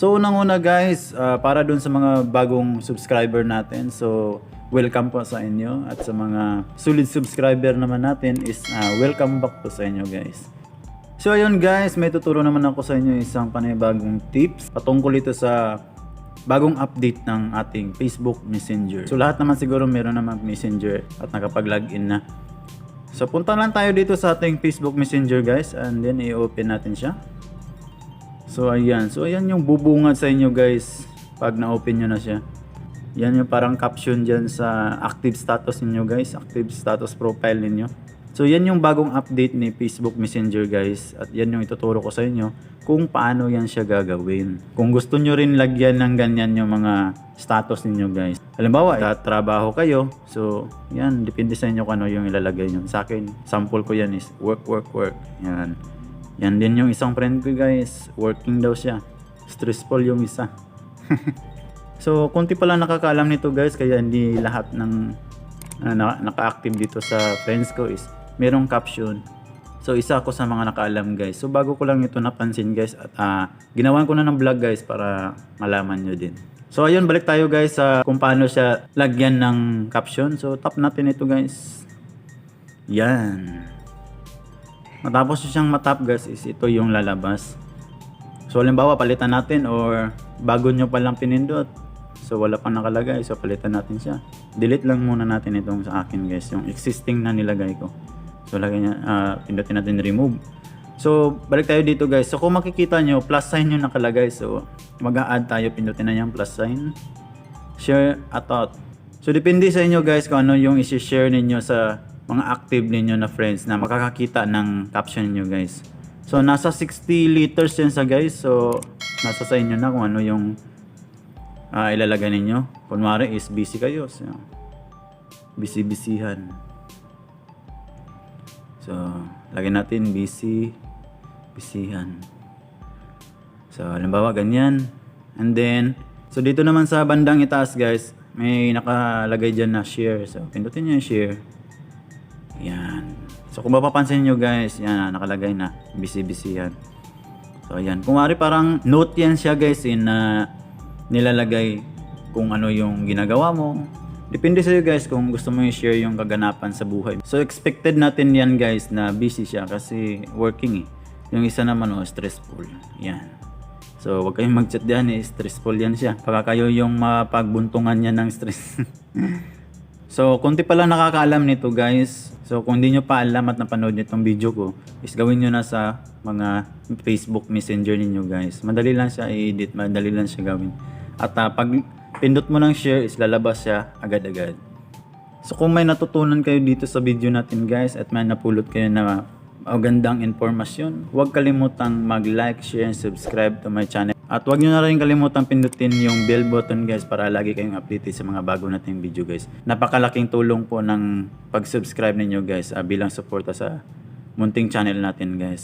So unang-una guys, para dun sa mga bagong subscriber natin, so welcome po sa inyo, at sa mga solid subscriber naman natin is welcome back po sa inyo guys. So ayun guys, may tuturo naman ako sa inyo isang panibagong tips patungkol ito sa bagong update ng ating Facebook Messenger. So lahat naman siguro meron naman Messenger at nakapag-login na. So punta lang tayo dito sa ating Facebook Messenger guys, and then i-open natin siya. So ayan yung bubungad sa inyo guys pag na-open nyo na siya. Yan yung parang caption dyan sa active status ninyo guys, active status profile ninyo. So yan yung bagong update ni Facebook Messenger guys, at yan yung ituturo ko sa inyo kung paano yan siya gagawin. Kung gusto nyo rin lagyan ng ganyan yung mga status ninyo guys. Halimbawa, trabaho kayo, so yan, depende sa inyo kung ano yung ilalagay nyo. Sa akin, sample ko yan is work. Yan. Yan din yung isang friend ko guys, working daw siya. Stressful yung isa. So, konti pala nakakaalam nito guys, kaya hindi lahat ng naka-active dito sa friends ko is merong caption. So, isa ako sa mga nakaalam guys. So, bago ko lang ito napansin guys, at ginawan ko na ng vlog guys para malaman nyo din. So, ayun, balik tayo guys sa kung paano siya lagyan ng caption. So, tap natin ito guys. Yan. Matapos siyang matap guys, is ito yung lalabas. So halimbawa palitan natin, or bago nyo palang pinindot, so wala pang nakalagay, so palitan natin siya. Delete lang muna natin itong sa akin guys, yung existing na nilagay ko. So lagay niya, pindutin natin remove. So balik tayo dito guys. So kung makikita nyo, plus sign yung nakalagay. So mag-a-add tayo, pindutin na yung plus sign. Share at out. So depende sa inyo guys kung ano yung isi-share ninyo sa mga active ninyo na friends na makakakita ng caption niyo guys. So nasa 60 liters yan sa guys. So nasa sa inyo na kung ano yung ilalagay ninyo. Kunwari is busy kayo. So, busy-busyhan. So lagyan natin busyhan. So halimbawa ganyan. And then so dito naman sa bandang itaas guys, may nakalagay dyan na share. So pindutin nyo yung share. Yan. So kung mapapansin nyo guys, yan, nakalagay na busy-busyhan. So ayan, kung mari parang note yan siya guys, nilalagay kung ano yung ginagawa mo. Depende sa iyo guys kung gusto mo i-share yung kaganapan sa buhay. So expected natin yan guys na busy siya kasi working Yung isa naman stressful. Yan. So wag kayong mag-chat diyan, stressful yan siya. Baka kayo yung mapagbuntungan niya ng stress. So, konti pa lang nakakaalam nito guys. So, kung hindi nyo pa alam at napanood nyo itong video ko, is gawin nyo na sa mga Facebook Messenger ninyo guys. Madali lang siya i-edit, madali lang siya gawin. At pag pindot mo ng share, is lalabas siya agad-agad. So, kung may natutunan kayo dito sa video natin guys, at may napulot kayo na magandang informasyon, huwag kalimutang mag-like, share, and subscribe to my channel. At huwag nyo na rin kalimutang pindutin yung bell button guys para lagi kayong updated sa mga bago nating video guys. Napakalaking tulong po ng pag-subscribe ninyo guys bilang suporta sa munting channel natin guys.